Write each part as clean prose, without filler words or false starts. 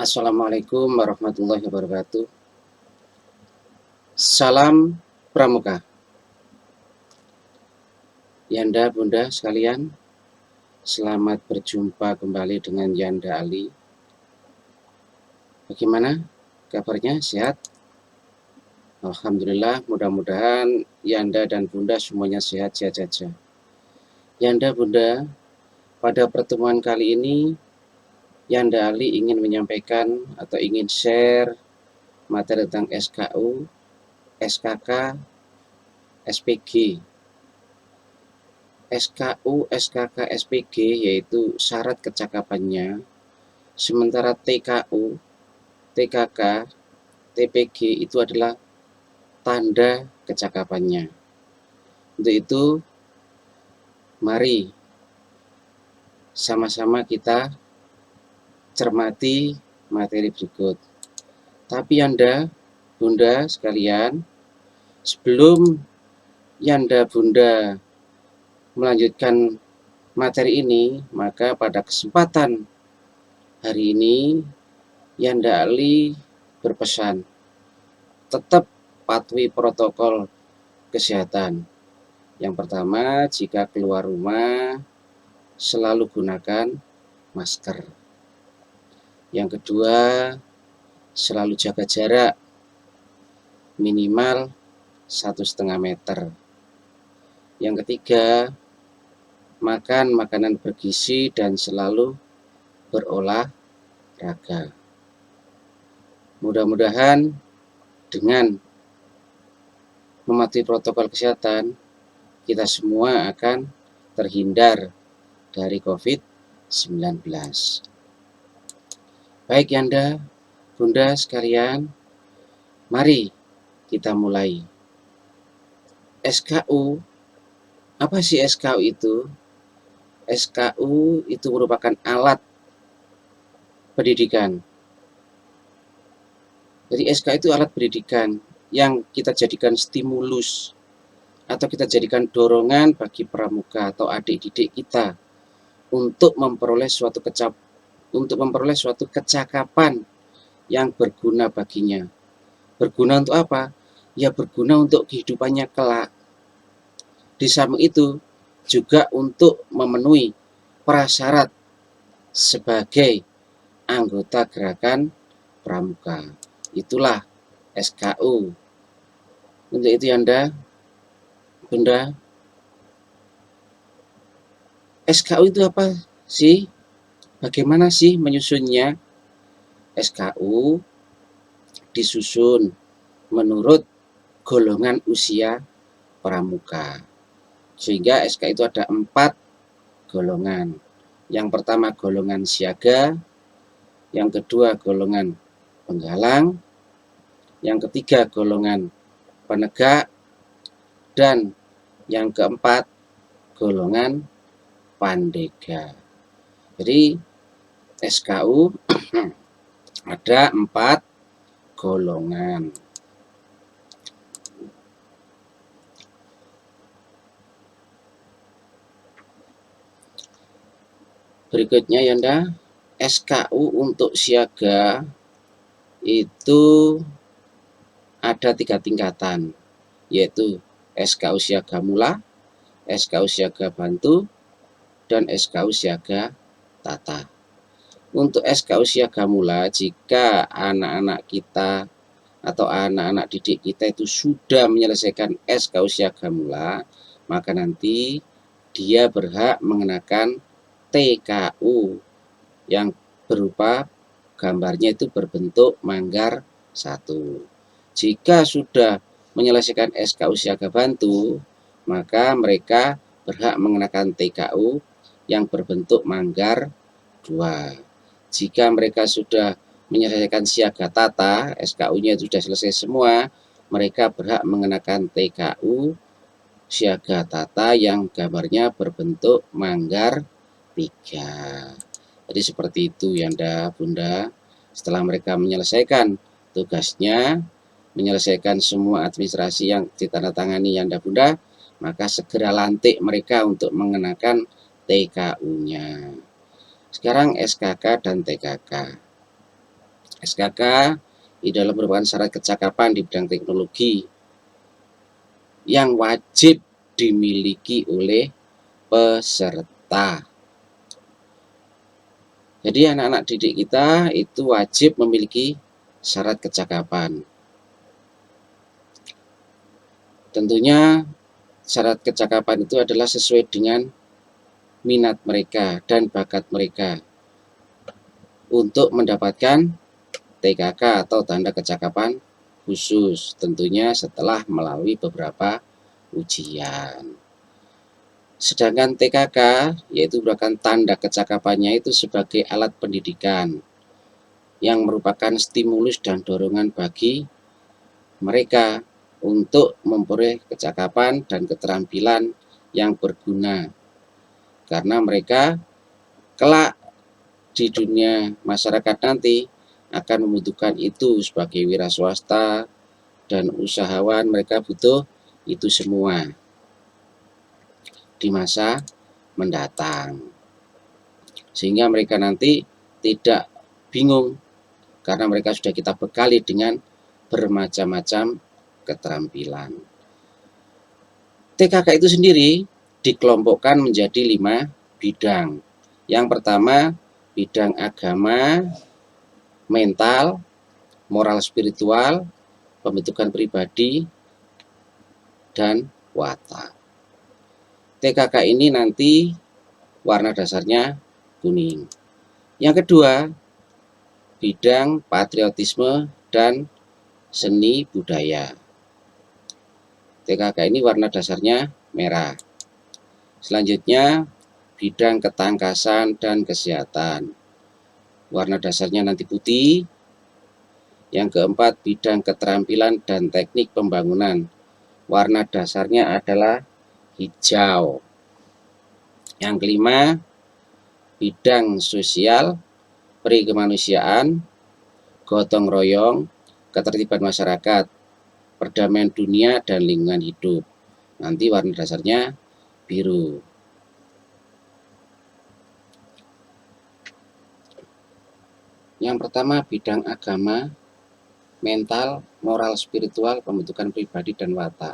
Assalamualaikum warahmatullahi wabarakatuh. Salam Pramuka. Yanda, Bunda sekalian, selamat berjumpa kembali dengan Yanda Ali. Bagaimana kabarnya? Sehat? Alhamdulillah, mudah-mudahan Yanda dan Bunda semuanya sehat-sehat saja. Yanda, Bunda, pada pertemuan kali ini Yanda Ali ingin menyampaikan atau ingin share materi tentang SKU, SKK, SPG. SKU, SKK, SPG yaitu syarat kecakapannya, sementara TKU, TKK, TPG itu adalah tanda kecakapannya. Untuk itu, mari sama-sama kita cermati materi berikut. Tapi Yanda, Bunda sekalian, sebelum Yanda, Bunda melanjutkan materi ini, maka pada kesempatan hari ini Yanda Ali berpesan tetap patuhi protokol kesehatan. Yang pertama, jika keluar rumah selalu gunakan masker. Yang kedua, selalu jaga jarak minimal 1,5 meter. Yang ketiga, makan makanan bergizi dan selalu berolahraga. Mudah-mudahan dengan mematuhi protokol kesehatan, kita semua akan terhindar dari COVID-19. Baik Yanda, Bunda sekalian, mari kita mulai. SKU, apa sih SKU itu? SKU itu merupakan alat pendidikan. Jadi SKU itu alat pendidikan yang kita jadikan stimulus atau kita jadikan dorongan bagi pramuka atau adik-didik kita untuk memperoleh suatu kecakapan yang berguna baginya. Berguna untuk apa? Ya berguna untuk kehidupannya kelak. Di samping itu juga untuk memenuhi prasyarat sebagai anggota gerakan pramuka. Itulah SKU. Untuk itu Yanda, Bunda, SKU itu apa sih? Bagaimana sih menyusunnya? SKU disusun menurut golongan usia pramuka. Sehingga SKU itu ada 4 golongan. Yang pertama golongan siaga, yang kedua golongan penggalang, yang ketiga golongan penegak, dan yang keempat golongan pandega. Jadi SKU ada 4 golongan. Berikutnya Yanda, SKU untuk siaga itu ada 3 tingkatan, yaitu SKU siaga mula, SKU siaga bantu, dan SKU siaga tata. Untuk SKU siaga mula, jika anak-anak kita atau anak-anak didik kita itu sudah menyelesaikan SKU siaga mula, maka nanti dia berhak mengenakan TKU yang berupa gambarnya itu berbentuk manggar 1. Jika sudah menyelesaikan SKU siaga bantu, maka mereka berhak mengenakan TKU yang berbentuk manggar 2. Jika mereka sudah menyelesaikan siaga tata, SKU-nya sudah selesai semua, mereka berhak mengenakan TKU siaga tata yang gambarnya berbentuk manggar 3. Jadi seperti itu Yanda, Bunda. Setelah mereka menyelesaikan tugasnya, menyelesaikan semua administrasi yang ditandatangani Yanda, Bunda, maka segera lantik mereka untuk mengenakan TKU-nya. Sekarang SKK dan TKK. SKK ini adalah merupakan syarat kecakapan di bidang teknologi yang wajib dimiliki oleh peserta. Jadi anak-anak didik kita itu wajib memiliki syarat kecakapan. Tentunya syarat kecakapan itu adalah sesuai dengan minat mereka dan bakat mereka untuk mendapatkan TKK atau tanda kecakapan khusus, tentunya setelah melalui beberapa ujian. Sedangkan TKK yaitu merupakan tanda kecakapannya itu sebagai alat pendidikan yang merupakan stimulus dan dorongan bagi mereka untuk memperoleh kecakapan dan keterampilan yang berguna, karena mereka kelak di dunia masyarakat nanti akan membutuhkan itu sebagai wira swasta dan usahawan. Mereka butuh itu semua di masa mendatang, sehingga mereka nanti tidak bingung karena mereka sudah kita bekali dengan bermacam-macam keterampilan. TKK itu sendiri dikelompokkan menjadi 5 bidang. Yang pertama, bidang agama, mental, moral spiritual, pembentukan pribadi, dan watak. TKK ini nanti warna dasarnya kuning. Yang kedua, bidang patriotisme dan seni budaya. TKK ini warna dasarnya merah. Selanjutnya, bidang ketangkasan dan kesehatan. Warna dasarnya nanti putih. Yang keempat, bidang keterampilan dan teknik pembangunan. Warna dasarnya adalah hijau. Yang kelima, bidang sosial, perikemanusiaan, gotong royong, ketertiban masyarakat, perdamaian dunia, dan lingkungan hidup. Nanti warna dasarnya biru. Yang pertama, bidang agama, mental, moral spiritual, pembentukan pribadi, dan watak.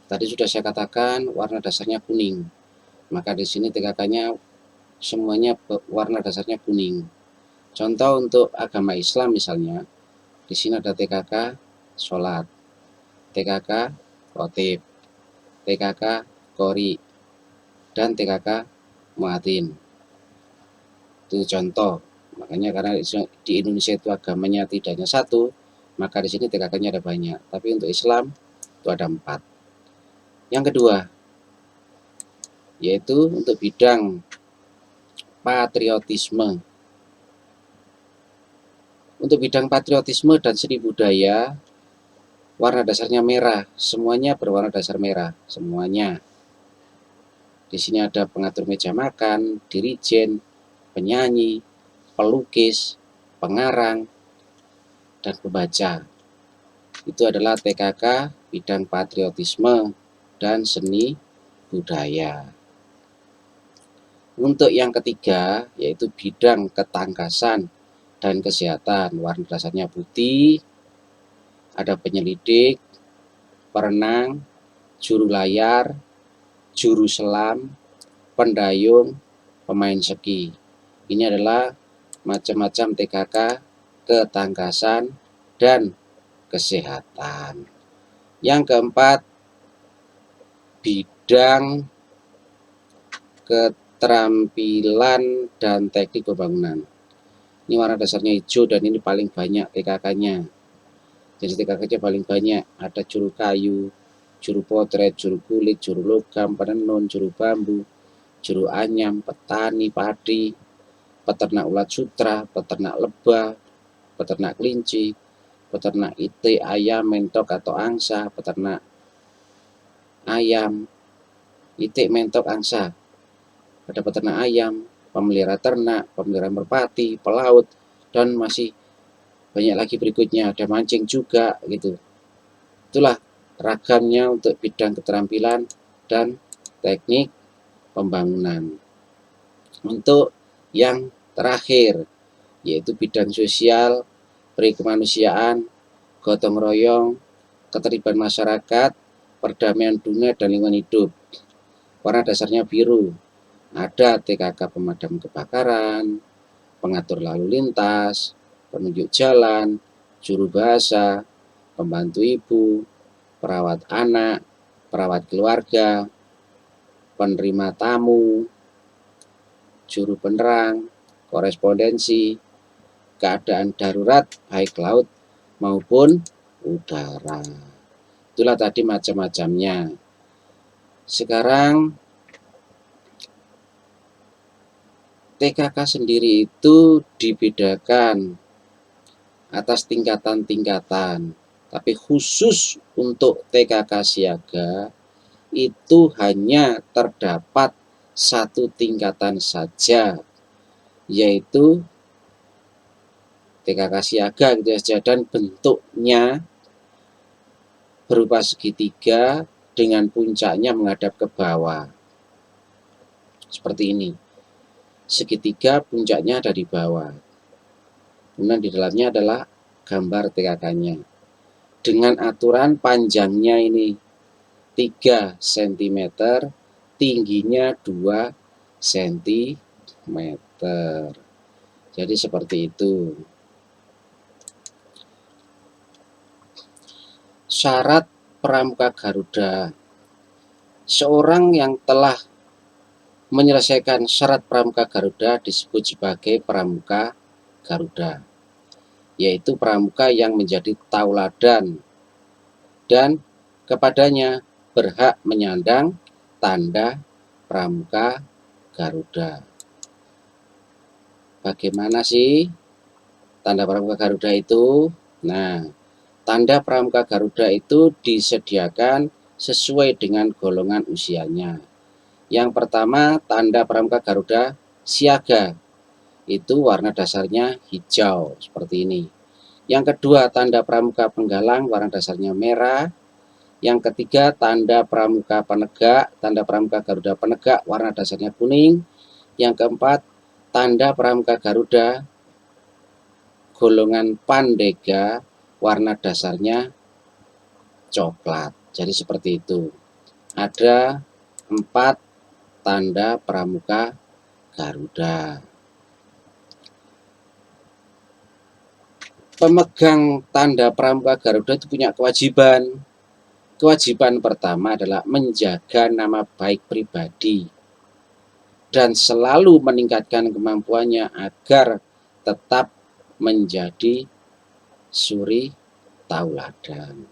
Tadi sudah saya katakan warna dasarnya kuning. Maka di sini TKK-nya semuanya warna dasarnya kuning. Contoh untuk agama Islam misalnya, di sini ada TKK sholat, TKK khotib, TKK qori, dan TKK muadzin. Itu contoh. Makanya karena di Indonesia itu agamanya tidak hanya satu, maka di sini TKK-nya ada banyak. Tapi untuk Islam itu ada 4. Yang kedua, yaitu untuk bidang patriotisme. Untuk bidang patriotisme dan seni budaya, warna dasarnya merah. Semuanya berwarna dasar merah, semuanya. Di sini ada pengatur meja makan, dirijen, penyanyi, pelukis, pengarang, dan pembaca. Itu adalah TKK bidang patriotisme dan seni budaya. Untuk yang ketiga, yaitu bidang ketangkasan dan kesehatan. Warna dasarnya putih, ada penyelidik, perenang, juru layar, juru selam, pendayung, pemain ski. Ini adalah macam-macam TKK ketangkasan dan kesehatan. Yang keempat, bidang keterampilan dan teknik pembangunan. Ini warna dasarnya hijau dan ini paling banyak TKK-nya. Jadi TKK-nya paling banyak. Ada juru kayu, juru potret, juru kulit, juru logam, penenun, juru bambu, juru anyam, petani padi, peternak ulat sutra, peternak lebah, peternak kelinci, peternak itik, ayam, mentok atau angsa, peternak ayam, itik, mentok, angsa. Ada peternak ayam, pemelihara ternak, pemelihara merpati, pelaut, dan masih banyak lagi berikutnya. Ada mancing juga gitu. Itulah ragamnya untuk bidang keterampilan dan teknik pembangunan. Untuk yang terakhir, yaitu bidang sosial, peri kemanusiaan, gotong royong, keterlibatan masyarakat, perdamaian dunia dan lingkungan hidup. Warna dasarnya biru. Ada TKK pemadam kebakaran, pengatur lalu lintas, penunjuk jalan, juru bahasa, pembantu ibu, perawat anak, perawat keluarga, penerima tamu, juru penerang, korespondensi, keadaan darurat baik laut maupun udara. Itulah tadi macam-macamnya. Sekarang TKK sendiri itu dibedakan atas tingkatan-tingkatan. Tapi khusus untuk TKK siaga itu hanya terdapat satu tingkatan saja, yaitu TKK siaga gitu saja, dan bentuknya berupa segitiga dengan puncaknya menghadap ke bawah. Seperti ini. Segitiga puncaknya ada di bawah. Kemudian di dalamnya adalah gambar TKK-nya. Dengan aturan panjangnya ini 3 cm, tingginya 2 cm. Jadi seperti itu. Syarat Pramuka Garuda. Seorang yang telah menyelesaikan syarat Pramuka Garuda disebut sebagai Pramuka Garuda, yaitu pramuka yang menjadi tauladan dan kepadanya berhak menyandang tanda Pramuka Garuda. Bagaimana sih tanda Pramuka Garuda itu? Nah, tanda Pramuka Garuda itu disediakan sesuai dengan golongan usianya. Yang pertama, tanda Pramuka Garuda siaga. Itu warna dasarnya hijau, seperti ini. Yang kedua, tanda Pramuka Penggalang, warna dasarnya merah. Yang ketiga, tanda Pramuka Penegak, tanda Pramuka Garuda Penegak, warna dasarnya kuning. Yang keempat, tanda Pramuka Garuda golongan Pandega, warna dasarnya coklat. Jadi seperti itu. Ada 4 tanda Pramuka Garuda. Pemegang tanda Pramuka Garuda itu punya kewajiban. Kewajiban pertama adalah menjaga nama baik pribadi dan selalu meningkatkan kemampuannya agar tetap menjadi suri tauladan.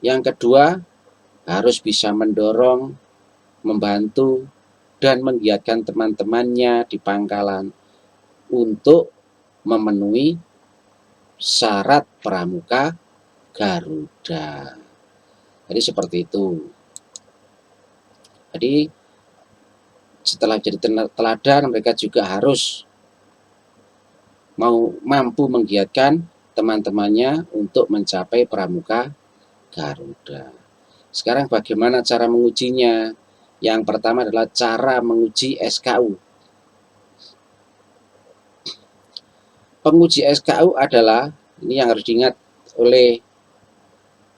Yang kedua, harus bisa mendorong, membantu, dan menggiatkan teman-temannya di pangkalan untuk memenuhi syarat Pramuka Garuda. Jadi seperti itu. Jadi setelah jadi teladan, mereka juga harus mampu menggiatkan teman-temannya untuk mencapai Pramuka Garuda. Sekarang bagaimana cara mengujinya? Yang pertama adalah cara menguji SKU. Penguji SKU adalah, ini yang harus diingat oleh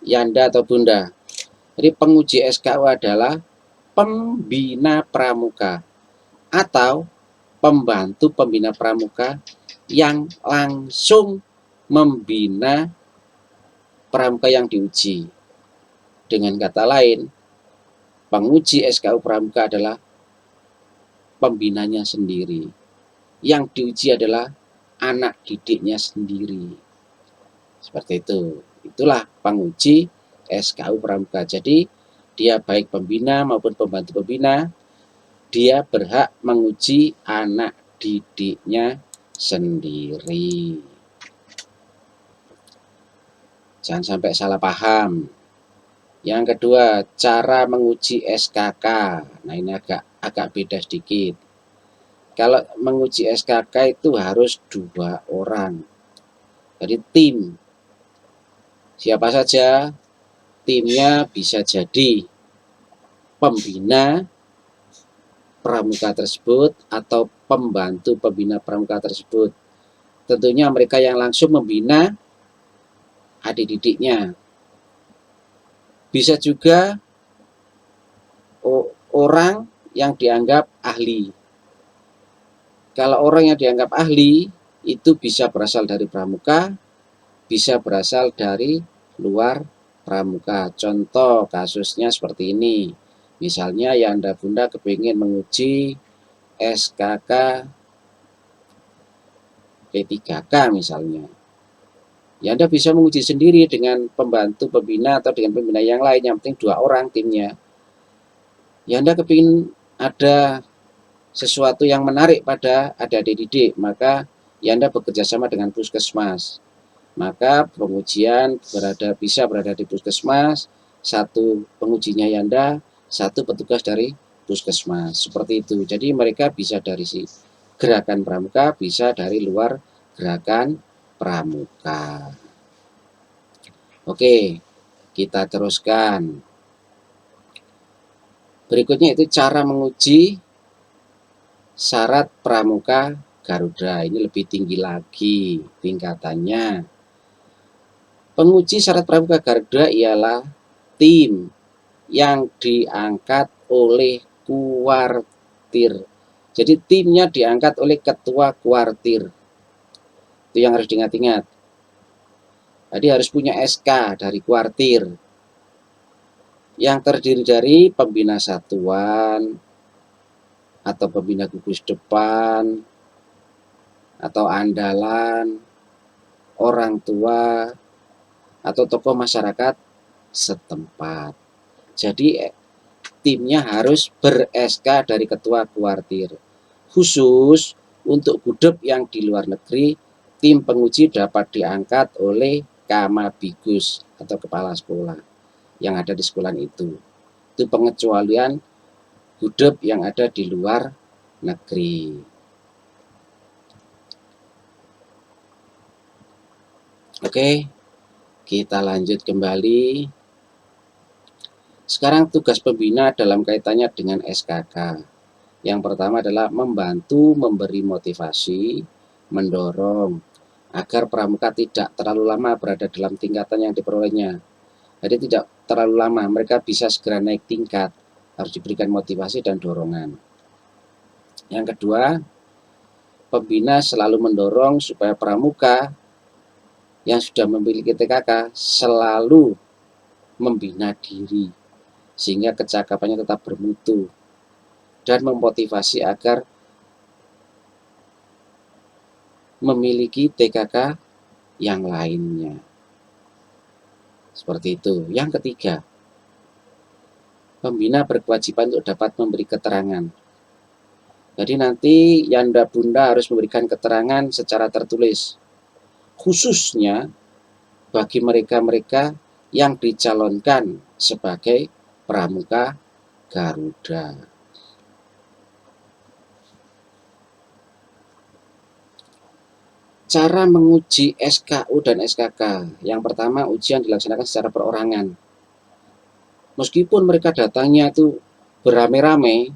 Yanda atau Bunda. Jadi penguji SKU adalah pembina pramuka atau pembantu pembina pramuka yang langsung membina pramuka yang diuji. Dengan kata lain, penguji SKU pramuka adalah pembinanya sendiri. Yang diuji adalah anak didiknya sendiri. Seperti itu. Itulah penguji SKU pramuka. Jadi dia baik pembina maupun pembantu pembina, dia berhak menguji anak didiknya sendiri. Jangan sampai salah paham. Yang kedua, cara menguji SKK. Nah, ini agak beda sedikit. Kalau menguji SKK itu harus 2 orang. Jadi tim. Siapa saja? Timnya bisa jadi pembina pramuka tersebut atau pembantu pembina pramuka tersebut. Tentunya mereka yang langsung membina adik didiknya. Bisa juga orang yang dianggap ahli. Kalau orang yang dianggap ahli itu bisa berasal dari pramuka, bisa berasal dari luar pramuka. Contoh kasusnya seperti ini. Misalnya Yanda Bunda kepingin menguji SKK P3K misalnya. Yanda bisa menguji sendiri dengan pembantu pembina atau dengan pembina yang lain, yang penting 2 orang timnya. Yanda kepingin ada sesuatu yang menarik pada adik-adik didik, maka Yanda bekerja sama dengan puskesmas. Maka pengujian bisa berada di puskesmas, satu pengujinya Yanda, satu petugas dari puskesmas. Seperti itu. Jadi mereka bisa dari gerakan pramuka, bisa dari luar gerakan pramuka. Oke, kita teruskan. Berikutnya itu cara menguji syarat pramuka Garuda. Ini lebih tinggi lagi tingkatannya. Penguji syarat pramuka Garuda ialah tim yang diangkat oleh kuartir. Jadi timnya diangkat oleh ketua kuartir. Itu yang harus diingat-ingat. Jadi harus punya SK dari kuartir. Yang terdiri dari pembina satuan, atau pembina gugus depan, atau andalan, orang tua, atau tokoh masyarakat setempat. Jadi timnya harus ber-SK dari ketua kuartir. Khusus untuk gudeg yang di luar negeri, tim penguji dapat diangkat oleh Kamabigus atau kepala sekolah yang ada di sekolah itu. Itu pengecualian gudeg yang ada di luar negeri. Oke, kita lanjut kembali. Sekarang tugas pembina dalam kaitannya dengan SKK. Yang pertama adalah membantu memberi motivasi, mendorong agar pramuka tidak terlalu lama berada dalam tingkatan yang diperolehnya. Jadi tidak terlalu lama, mereka bisa segera naik tingkat, harus diberikan motivasi dan dorongan. Yang kedua, pembina selalu mendorong supaya pramuka yang sudah memiliki TKK selalu membina diri, sehingga kecakapannya tetap bermutu, dan memotivasi agar memiliki TKK yang lainnya. Seperti itu. Yang ketiga, pembina berkewajiban untuk dapat memberi keterangan. Jadi nanti Yanda Bunda harus memberikan keterangan secara tertulis, khususnya bagi mereka-mereka yang dicalonkan sebagai pramuka Garuda. Cara menguji SKU dan SKK. Yang pertama, ujian dilaksanakan secara perorangan. Meskipun mereka datangnya itu beramai-ramai,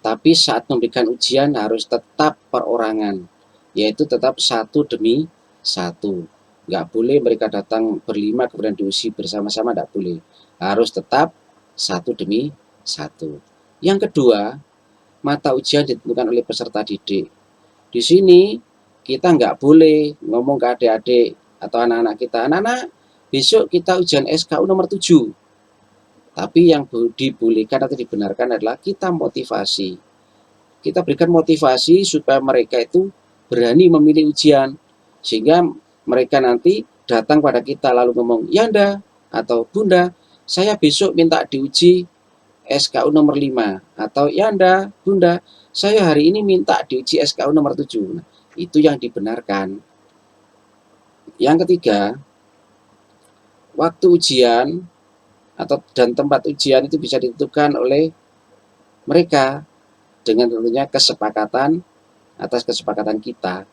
tapi saat memberikan ujian harus tetap perorangan, yaitu tetap satu demi satu. Nggak boleh mereka datang berlima kemudian diuji bersama-sama, nggak boleh. Harus tetap satu demi satu. Yang kedua, mata ujian ditentukan oleh peserta didik. Di sini kita nggak boleh ngomong ke adik-adik atau anak-anak kita, anak-anak besok kita ujian SKU nomor 7. Tapi yang dibolehkan atau dibenarkan adalah kita motivasi. Kita berikan motivasi supaya mereka itu berani memilih ujian. Sehingga mereka nanti datang pada kita lalu ngomong, Yanda atau Bunda, saya besok minta diuji SKU nomor 5. Atau Yanda, Bunda, saya hari ini minta diuji SKU nomor 7. Nah, itu yang dibenarkan. Yang ketiga, waktu ujian dan tempat ujian itu bisa ditentukan oleh mereka dengan tentunya kesepakatan atas kesepakatan kita.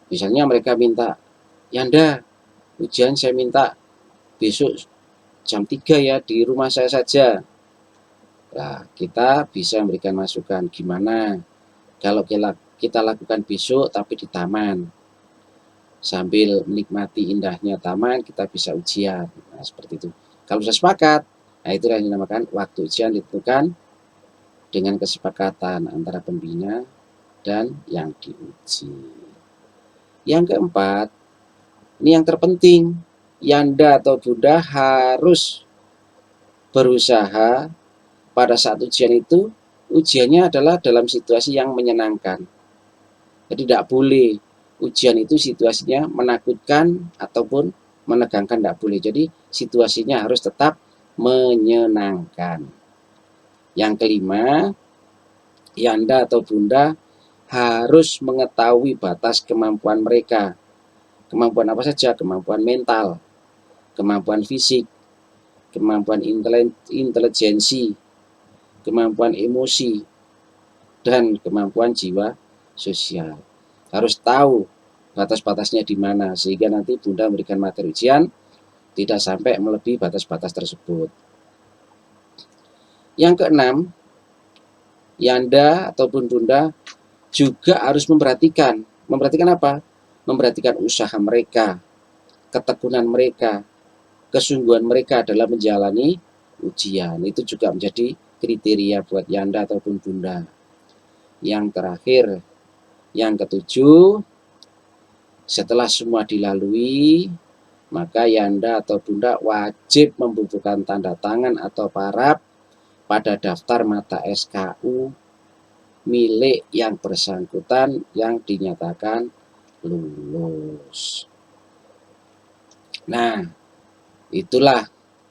Misalnya mereka minta, Yanda, ujian saya minta besok jam 3 ya di rumah saya saja. Nah, kita bisa memberikan masukan gimana kalau kita lakukan besok tapi di taman. sambil menikmati indahnya taman kita bisa ujian. Nah, seperti itu. Kalau sudah sepakat, nah itulah yang dinamakan waktu ujian ditentukan dengan kesepakatan antara pembina dan yang diuji. Yang keempat, ini yang terpenting, Yanda atau Bunda harus berusaha pada saat ujian itu, ujiannya adalah dalam situasi yang menyenangkan. Jadi tidak boleh ujian itu situasinya menakutkan ataupun menegangkan, tidak boleh. Jadi situasinya harus tetap menyenangkan. Yang kelima, Yanda atau Bunda harus mengetahui batas kemampuan mereka. Kemampuan apa saja? Kemampuan mental, kemampuan fisik, kemampuan intelijensi, kemampuan emosi, dan kemampuan jiwa sosial. Harus tahu batas-batasnya di mana sehingga nanti Bunda memberikan materi ujian tidak sampai melebihi batas-batas tersebut. Yang keenam, Yanda ataupun Bunda juga harus memperhatikan apa? Memperhatikan usaha mereka, ketekunan mereka, kesungguhan mereka dalam menjalani ujian. Itu juga menjadi kriteria buat Yanda ataupun Bunda. Yang terakhir, yang ketujuh, setelah semua dilalui, maka Yanda atau Bunda wajib membubuhkan tanda tangan atau paraf pada daftar mata SKU milik yang bersangkutan yang dinyatakan lulus. Nah, itulah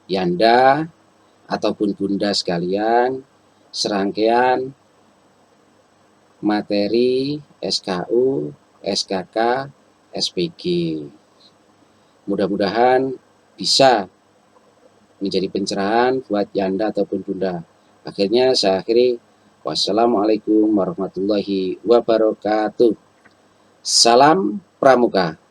Yanda ataupun Bunda sekalian, serangkaian materi SKU, SKK, SPG. Mudah-mudahan bisa menjadi pencerahan buat Yanda ataupun Bunda. Akhirnya saya akhiri. Wassalamualaikum warahmatullahi wabarakatuh. Salam Pramuka.